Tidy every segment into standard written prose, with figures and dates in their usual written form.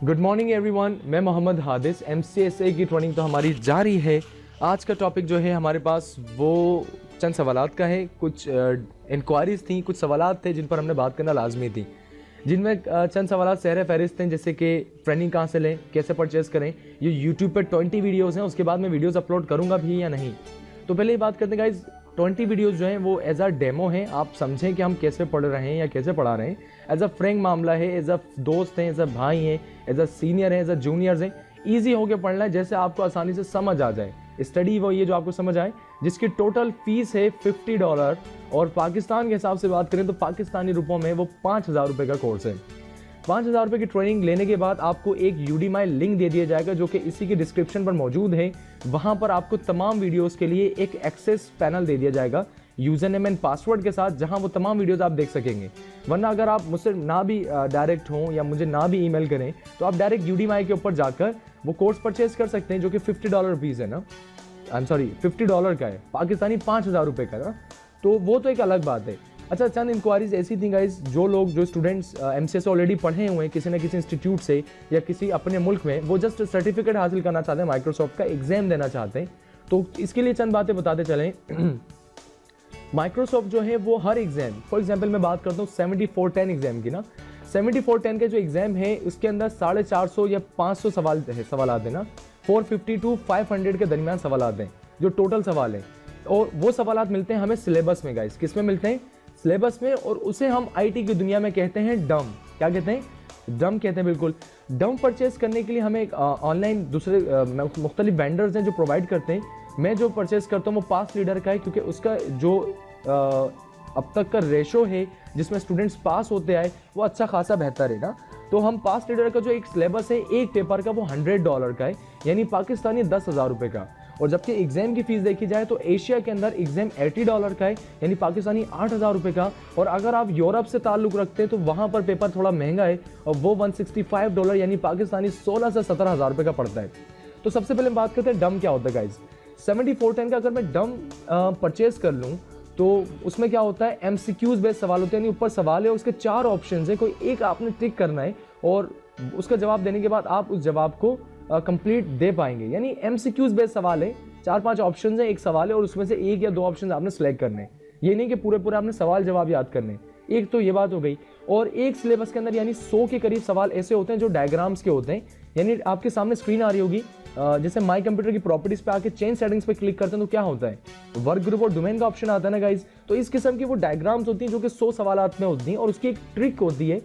Good morning everyone, मैं Mohammad हादिस। MCSA की training तो हमारी जारी है। आज का टॉपिक जो है हमारे पास वो चंद सवालात का है। कुछ इंक्वायरीज थी, कुछ सवालात थे जिन पर हमने बात करना लाजमी थी, जिनमें चंद सवालात सहरे फहरिस्त हैं, जैसे कि ट्रेनिंग कहाँ से लें, कैसे परचेज़ करें। ये यूट्यूब पर 20 वीडियोज़ हैं, उसके बाद मैं वीडियोज़ अपलोड करूँगा भी या नहीं। तो पहले ये बात करते हैं गाइज, 20 वीडियोज़ जो हैं वो एज अ डेमो हैं। आप समझें कि हम कैसे पढ़ रहे हैं या कैसे पढ़ा रहे हैं। एज अ फ्रेंक मामला है, एज अ दोस्त हैं, एज अ भाई हैं, एज अ सीनियर हैं, एज अ जूनियर्स हैं। ईजी होकर पढ़ना है, जैसे आपको आसानी से समझ आ जाए। स्टडी वो ये जो आपको समझ आए, जिसकी टोटल फीस है $50 और पाकिस्तान के हिसाब से बात करें तो पाकिस्तानी रुपयों में वो 5,000 रुपये का कोर्स है। 5,000 रुपये की ट्रेनिंग लेने के बाद आपको एक यूडीमाई लिंक दे दिया जाएगा, जो कि इसी के डिस्क्रिप्शन पर मौजूद है। वहाँ पर आपको तमाम वीडियोस के लिए एक एक्सेस पैनल दे दिया जाएगा यूज़र नेम एंड पासवर्ड के साथ, जहाँ वो तमाम वीडियोस आप देख सकेंगे। वरना अगर आप मुझसे ना भी डायरेक्ट हों या मुझे ना भी ईमेल करें तो आप डायरेक्ट यूडीमाई के ऊपर जाकर वो कोर्स परचेज कर सकते हैं, जो कि $50 रुपीज़ है ना। आई एम सॉरी, $50 का है, पाकिस्तानी 5,000 रुपये का ना। तो वो तो एक अलग बात है। अच्छा, चंद इंक्वायरीज ऐसी थी गाइज, जो स्टूडेंट्स MCSA ऑलरेडी पढ़े हुए हैं किसी न किसी इंस्टीट्यूट से या किसी अपने मुल्क में, वो जस्ट सर्टिफिकेट हासिल करना चाहते हैं, माइक्रोसॉफ्ट का एग्जाम देना चाहते हैं। तो इसके लिए चंद बातें बताते चलें। माइक्रोसॉफ्ट जो है वो हर एग्जाम, फॉर एग्जाम्पल मैं बात करता हूँ 7410 एग्जाम की ना। 7410 के जो एग्जाम है उसके अंदर 450 या 500 सवाल आते हैं ना। 450 to 500 के दरमियान सवाल आते हैं जो टोटल सवाल हैं। और वो सवाल मिलते हैं हमें सिलेबस में गाइस। किस में मिलते हैं? सिलेबस में। और उसे हम IT की दुनिया में कहते हैं डम। क्या कहते हैं? डम कहते हैं, बिल्कुल। डम परचेज करने के लिए हमें ऑनलाइन दूसरे मुख्तलिफ वेंडर्स हैं जो प्रोवाइड करते हैं। मैं जो परचेज करता हूँ वो पास लीडर का है, क्योंकि उसका जो अब तक का रेशो है जिसमें स्टूडेंट्स पास होते आए वो अच्छा खासा बेहतर है ना। तो हम पास लीडर का जो एक सिलेबस है एक पेपर का, वो $100 का है, यानी पाकिस्तानी 10,000 रुपये का। और जबकि एग्जाम की फीस देखी जाए तो एशिया के अंदर एग्जाम $80 का है, यानी पाकिस्तानी 8,000 रुपये का। और अगर आप यूरोप से ताल्लुक़ रखते हैं तो वहाँ पर पेपर थोड़ा महंगा है, और वो $165 यानी पाकिस्तानी 16 से 17,000 रुपये का पड़ता है। तो सबसे पहले बात करते हैं डम क्या होता है गाइज। 7410 का अगर मैं डम परचेज कर लूँ तो उसमें क्या होता है, MCQs बेस्ड सवाल होते हैं, यानी ऊपर सवाल है, उसके 4 ऑप्शन है, कोई एक आपने टिक करना है और उसका जवाब देने के बाद आप उस जवाब को कंप्लीट दे पाएंगे। यानी MCQs बेस्ड सवाल है, 4-5 ऑप्शन है, एक सवाल है, और उसमें से एक या दो ऑप्शन आपने सेलेक्ट करने हैं। ये नहीं कि पूरे आपने सवाल जवाब याद करने हैं। एक तो ये बात हो गई। और एक सिलेबस के अंदर यानी 100 के करीब सवाल ऐसे होते हैं जो डायग्राम्स के होते हैं। यानी आपके सामने स्क्रीन आ रही होगी, जैसे माई कंप्यूटर की प्रॉपर्टीज पे आके चेंज सेटिंग्स पे क्लिक करते हैं तो क्या होता है, वर्क ग्रुप और डोमेन का ऑप्शन आता है ना गाइज। तो इस किस्म की वो डायग्राम्स होती हैं जो कि 100 सवालात में होती हैं, और उसकी एक ट्रिक होती है,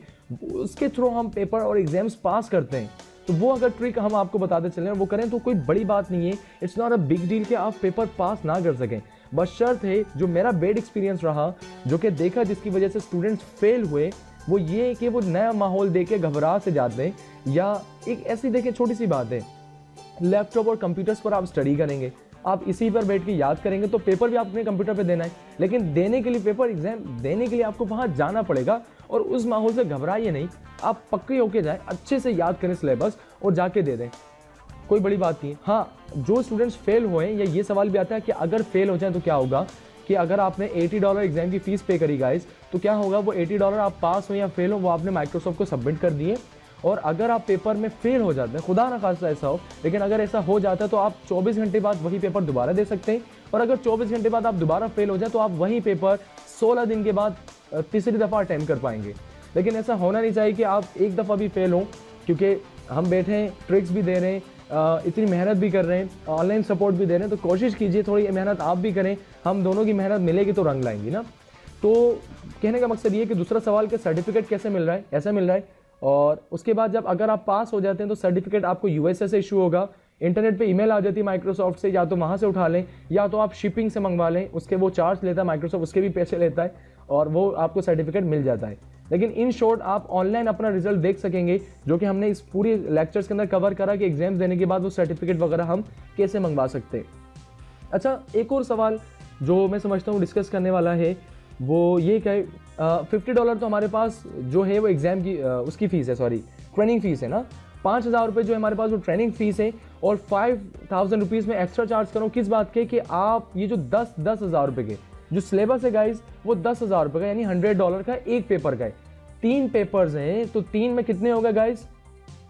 उसके थ्रू हम पेपर और एग्जाम्स पास करते हैं। तो वो अगर ट्रिक हम आपको बताते चलें वो करें तो कोई बड़ी बात नहीं है। It's not a big deal कि आप पेपर पास ना कर सकें। बस शर्त है, जो मेरा बैड एक्सपीरियंस रहा, जो कि देखा जिसकी वजह से स्टूडेंट्स फेल हुए, वो ये कि वो नया माहौल देख के घबरा से जाते हैं। या एक ऐसी देखें छोटी सी बात है, लैपटॉप और कंप्यूटर्स पर आप स्टडी करेंगे, आप इसी पर बैठ के याद करेंगे, तो पेपर भी आप अपने कंप्यूटर पे देना है। लेकिन देने के लिए पेपर एग्जाम देने के लिए आपको वहाँ जाना पड़ेगा, और उस माहौल से घबराइए नहीं। आप पक्के होके जाएं, अच्छे से याद करें सिलेबस और जाके दे दें, कोई बड़ी बात नहीं। हाँ, जो स्टूडेंट्स फेल हुए या ये सवाल भी आता है कि अगर फेल हो जाए तो क्या होगा, कि अगर आपने $80 एग्जाम की फीस पे करी गाइस, तो क्या होगा, वो $80 आप पास हो या फेल हो वो आपने माइक्रोसॉफ्ट को सबमिट कर दिए। और अगर आप पेपर में फेल हो जाते हैं, खुदा ना खास्ता ऐसा हो, लेकिन अगर ऐसा हो जाता है तो आप 24 घंटे बाद वही पेपर दोबारा दे सकते हैं। और अगर 24 घंटे बाद आप दोबारा फेल हो जाए तो आप वही पेपर 16 दिन के बाद तीसरी दफ़ा अटेम्प्ट कर पाएंगे। लेकिन ऐसा होना नहीं चाहिए कि आप एक दफ़ा भी फेल हों, क्योंकि हम बैठे हैं, ट्रिक्स भी दे रहे हैं, इतनी मेहनत भी कर रहे हैं, ऑनलाइन सपोर्ट भी दे रहे हैं, तो कोशिश कीजिए थोड़ी मेहनत आप भी करें, हम दोनों की मेहनत मिलेगी तो रंग लाएंगी ना। तो कहने का मकसद ये कि दूसरा सवाल के सर्टिफिकेट कैसे मिल रहा है, ऐसा मिल रहा है। और उसके बाद जब अगर आप पास हो जाते हैं तो सर्टिफिकेट आपको USA से इशू होगा, इंटरनेट पे ईमेल आ जाती है माइक्रोसॉफ्ट से, या तो वहाँ से उठा लें या तो आप शिपिंग से मंगवा लें, उसके वो चार्ज लेता है माइक्रोसॉफ्ट, उसके भी पैसे लेता है, और वो आपको सर्टिफिकेट मिल जाता है। लेकिन इन शॉर्ट आप ऑनलाइन अपना रिजल्ट देख सकेंगे, जो कि हमने इस पूरी लेक्चर्स के अंदर कवर करा कि एग्जाम देने के बाद वो सर्टिफिकेट वगैरह हम कैसे मंगवा सकते हैं। अच्छा, एक और सवाल जो मैं समझता हूँ डिस्कस करने वाला है वो ये क्या है, $50 तो हमारे पास जो है वो एग्जाम की उसकी फ़ीस है, सॉरी ट्रेनिंग फ़ीस है ना। 5,000 रुपये जो है हमारे पास वो ट्रेनिंग फ़ीस है, और 5,000 रुपीज़ में एक्स्ट्रा चार्ज करूँ किस बात के, कि आप ये जो 10,000 रुपये के जो सिलेबस है गाइज वो 10,000 रुपये का, यानी $100 का एक पेपर का है। 3 पेपर्स हैं तो 3 में कितने हो गए गाइज,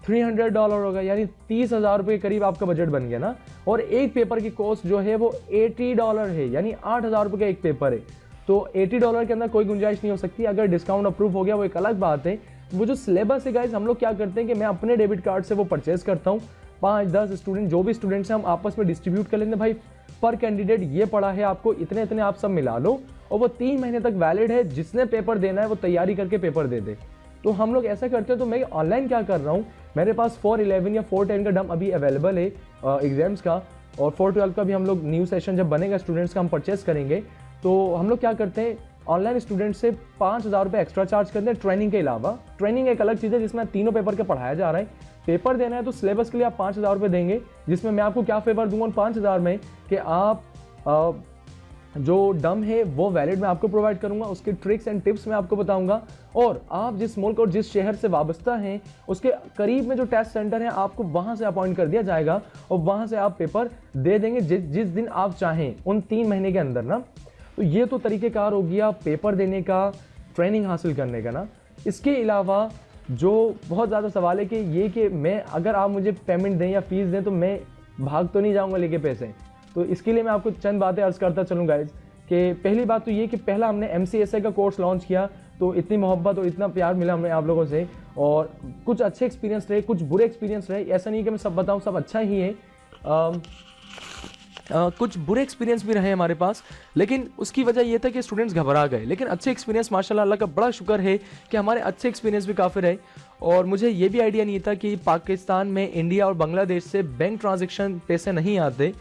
$300 होगा, यानी 30,000 रुपये के करीब आपका बजट बन गया ना। और एक पेपर की कॉस्ट जो है वो $80 है, यानी 8,000 रुपये का एक पेपर है। तो $80 के अंदर कोई गुंजाइश नहीं हो सकती। अगर डिस्काउंट अप्रूव हो गया वो एक अलग बात है। वो जो सिलेबस है गाइज, हम लोग क्या करते हैं कि मैं अपने डेबिट कार्ड से वो परचेज करता हूँ, 5-10 स्टूडेंट जो भी स्टूडेंट्स हैं हम आपस में डिस्ट्रीब्यूट कर लेते हैं, भाई पर कैंडिडेट ये पड़ा है, आपको इतने इतने आप सब मिला लो, और वो 3 महीने तक वैलिड है। जिसने पेपर देना है वो तैयारी करके पेपर दे दे। तो हम लोग ऐसा करते हैं। तो मैं ऑनलाइन क्या कर रहा हूँ, मेरे पास 411 या 410 का डम अभी अवेलेबल है एग्जाम्स का, और 412 का भी हम लोग न्यू सेशन जब बनेगा स्टूडेंट्स का हम परचेस करेंगे। तो हम लोग क्या करते हैं, ऑनलाइन स्टूडेंट से 5,000 रुपये एक्स्ट्रा चार्ज करते हैं ट्रेनिंग के अलावा। ट्रेनिंग एक अलग चीज़ है जिसमें तीनों पेपर के पढ़ाया जा रहा है। पेपर देना है तो सिलेबस के लिए आप 5,000 रुपये देंगे, जिसमें मैं आपको क्या फेवर दूंगा उन 5,000 में कि आप जो डम है वो वैलिड मैं आपको प्रोवाइड करूंगा, उसके ट्रिक्स एंड टिप्स मैं आपको बताऊंगा, और आप जिस मुल्क और जिस शहर से वाबस्ता हैं उसके करीब में जो टेस्ट सेंटर है आपको वहां से अपॉइंट कर दिया जाएगा, और वहां से आप पेपर दे देंगे जिस दिन आप चाहें उन 3 महीने के अंदर ना। तो ये तो तरीक़ेकार हो गया पेपर देने का, ट्रेनिंग हासिल करने का ना। इसके अलावा जो बहुत ज़्यादा सवाल है कि ये कि मैं अगर आप मुझे पेमेंट दें या फीस दें तो मैं भाग तो नहीं जाऊंगा लेके पैसे। तो इसके लिए मैं आपको चंद बातें अर्ज करता चलूँ गाइज, कि पहली बात तो ये कि पहला हमने MCSA का कोर्स लॉन्च किया, तो इतनी मोहब्बत और इतना प्यार मिला हमें आप लोगों से, और कुछ अच्छे एक्सपीरियंस रहे, कुछ बुरे एक्सपीरियंस रहे। ऐसा नहीं कि मैं सब बताऊँ, सब अच्छा ही है। कुछ बुरे एक्सपीरियंस भी रहे हमारे पास, लेकिन उसकी वजह यह था कि स्टूडेंट्स घबरा गए। लेकिन अच्छे एक्सपीरियंस माशाल्लाह, अल्लाह का बड़ा शुक्र है कि हमारे अच्छे एक्सपीरियंस भी काफ़ी रहे। और मुझे ये भी आइडिया नहीं था कि पाकिस्तान में इंडिया और बांग्लादेश से बैंक ट्रांजैक्शन पैसे नहीं आते।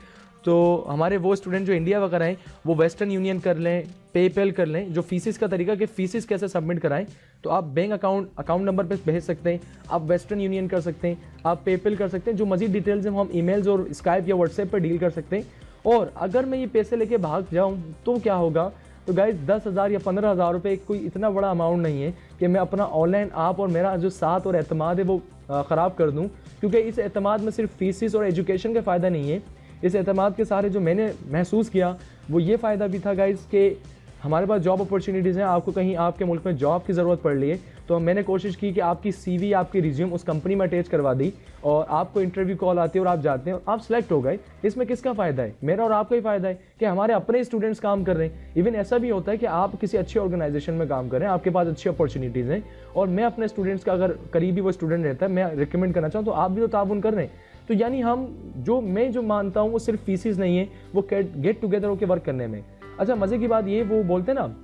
तो हमारे वो स्टूडेंट जो इंडिया वगैरह हैं वो वेस्टर्न यूनियन कर लें, पेपैल कर लें। जो फीसिस का तरीका कि फीसिस कैसे सबमिट कराएं, तो आप बैंक अकाउंट नंबर पे भेज सकते हैं, आप वेस्टर्न यूनियन कर सकते हैं, आप पेपैल कर सकते हैं। जो मजीद डिटेल्स हैं हम ईमेल्स और स्काइप या व्हाट्सएप पर डील कर सकते हैं। और अगर मैं ये पैसे लेके भाग जाऊँ तो क्या होगा, तो गाइस 10,000 या 15,000 रुपये कोई इतना बड़ा अमाउंट नहीं है कि मैं अपना ऑनलाइन आप और मेरा जो साथ और एतमाद है वो ख़राब कर दूँ। क्योंकि इस एतमाद में सिर्फ फीसिस और एजुकेशन का फ़ायदा नहीं है, इस एतमाद के सारे जो मैंने महसूस किया वो ये फ़ायदा भी था गाइस कि हमारे पास जॉब अपॉर्चुनिटीज़ हैं। आपको कहीं आपके मुल्क में जॉब की ज़रूरत पड़ रही है तो मैंने कोशिश की कि आपकी CV, आपकी रिज्यूम उस कंपनी में अटैच करवा दी, और आपको इंटरव्यू कॉल आती है और आप जाते हैं और आप सेलेक्ट हो गए। इसमें किसका फ़ायदा है? मेरा और आपका ही फ़ायदा है कि हमारे अपने स्टूडेंट्स काम कर रहे हैं। इवन ऐसा भी होता है कि आप किसी अच्छी ऑर्गेनाइजेशन में काम कर रहे हैं, आपके पास अच्छी अपॉर्चुनिटीज़ हैं, और मैं अपने स्टूडेंट्स का अगर करीबी वो स्टूडेंट रहता है, मैं रिकमेंड करना चाहूँ तो आप भी तो ताउन कर रहे हैं। तो यानी मैं जो मानता हूँ वो सिर्फ फीसिस नहीं है, वो गेट टुगेदर होकर वर्क करने में। अच्छा, मज़े की बात ये, वो बोलते हैं ना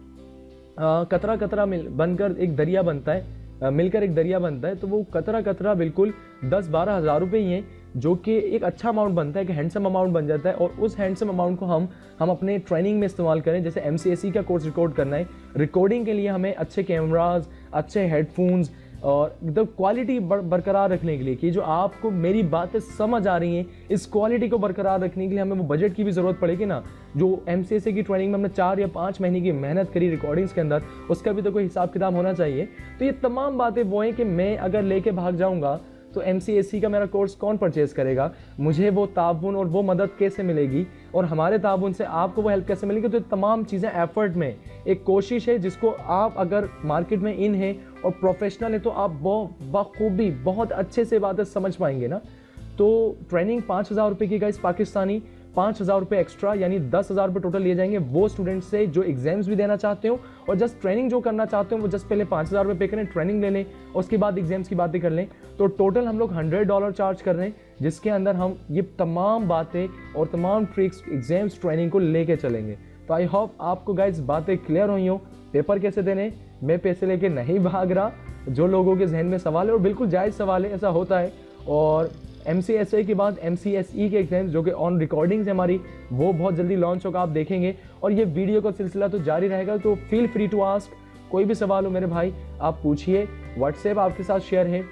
कतरा कतरा बनकर एक दरिया बनता है, मिलकर एक दरिया बनता है। तो वो कतरा कतरा बिल्कुल 10-12 हज़ार रुपये ही हैं, जो कि एक अच्छा अमाउंट बनता है, कि हैंडसम अमाउंट बन जाता है। और उस हैंडसम अमाउंट को हम अपने ट्रेनिंग में इस्तेमाल करें। जैसे MCSE का कोर्स रिकॉर्ड करना है, रिकॉर्डिंग के लिए हमें अच्छे कैमराज, अच्छे हेडफोन्स और एकदम क्वालिटी बरकरार रखने के लिए, कि जो आपको मेरी बातें समझ आ रही हैं, इस क्वालिटी को बरकरार रखने के लिए हमें वो बजट की भी ज़रूरत पड़ेगी ना। जो MCSE की ट्रेनिंग में हमने 4 या 5 महीने की मेहनत करी रिकॉर्डिंग्स के अंदर, उसका भी तो कोई हिसाब किताब होना चाहिए। तो ये तमाम बातें वो हैं कि मैं अगर लेके भाग जाऊँगा तो MCSE का मेरा कोर्स कौन परचेज़ करेगा, मुझे वो ताउन और वो मदद कैसे मिलेगी, और हमारे ताउन से आपको वो हेल्प कैसे मिलेगी। तो तमाम चीज़ें एफर्ट में एक कोशिश है, जिसको आप अगर मार्केट में इन है और प्रोफेशनल है तो आप बखूबी बहुत अच्छे से बातें समझ पाएंगे ना। तो ट्रेनिंग 5,000 रुपये की गाइस पाकिस्तानी, 5,000 रुपये एक्स्ट्रा, यानी 10,000 रुपये टोटल लिए जाएंगे वो स्टूडेंट्स से जो एग्जाम्स भी देना चाहते हो, और जस्ट ट्रेनिंग जो करना चाहते हो वो जस्ट पहले 5,000 रुपये पे करें, ट्रेनिंग ले लें, उसके बाद एग्जाम्स की बातें कर लें। तो टोटल हम लोग $100 चार्ज कर रहे हैं, जिसके अंदर हम ये तमाम बातें और तमाम ट्रिक्स एग्जाम्स ट्रेनिंग को लेके चलेंगे। तो आई होप आपको गाइज बातें क्लियर हुई हो। पेपर कैसे देने, मैं पैसे लेके नहीं भाग रहा। जो लोगों के जहन में सवाल है और बिल्कुल जायज़ सवाल है, ऐसा होता है। और MCSA के बाद MCSE के एग्जाम्स जो कि ऑन रिकॉर्डिंग्स है हमारी, वो बहुत जल्दी लॉन्च होगा, आप देखेंगे। और ये वीडियो का सिलसिला तो जारी रहेगा, तो फील फ्री टू आस्क। कोई भी सवाल हो मेरे भाई आप पूछिए। व्हाट्सएप आपके साथ शेयर है,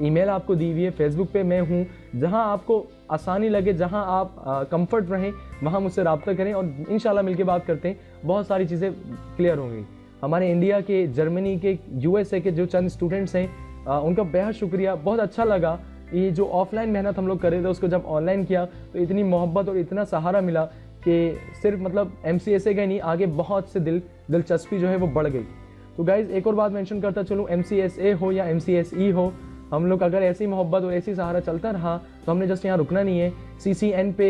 ईमेल आपको दी हुई है, फेसबुक पे मैं हूँ। जहाँ आपको आसानी लगे, जहाँ आप कंफर्ट रहें, वहाँ मुझसे रब्ता करें, और इंशाल्लाह मिलके बात करते हैं, बहुत सारी चीज़ें क्लियर होंगी। हमारे इंडिया के, जर्मनी के, USA के जो चंद स्टूडेंट्स हैं उनका बेहद शुक्रिया। बहुत अच्छा लगा ये जो ऑफलाइन मेहनत हम लोग कर रहे थे उसको जब ऑनलाइन किया तो इतनी मोहब्बत और इतना सहारा मिला कि सिर्फ मतलब MCSA का नहीं, आगे बहुत से दिलचस्पी जो है वो बढ़ गई। तो गाइज़ एक और बात मेंशन करता चलूँ, MCSA हो या MCSE हो, हम लोग अगर ऐसी मोहब्बत और ऐसी सहारा चलता रहा तो हमने जस्ट यहाँ रुकना नहीं है। CCN पे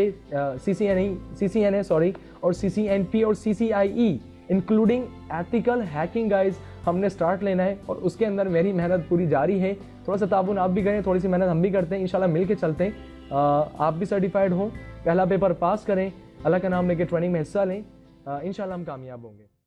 CCNA सॉरी और CCNP और CCIE including ethical hacking guys हमने स्टार्ट लेना है और उसके अंदर मेरी मेहनत पूरी जारी है। थोड़ा सा ताबुन आप भी करें, थोड़ी सी मेहनत हम भी करते हैं, इंशाल्लाह मिल के चलते हैं। आप भी सर्टिफाइड हों, पहला पेपर पास करें, अल्लाह का नाम लेके ट्रेनिंग में हिस्सा लें, इंशाल्लाह हम कामयाब होंगे।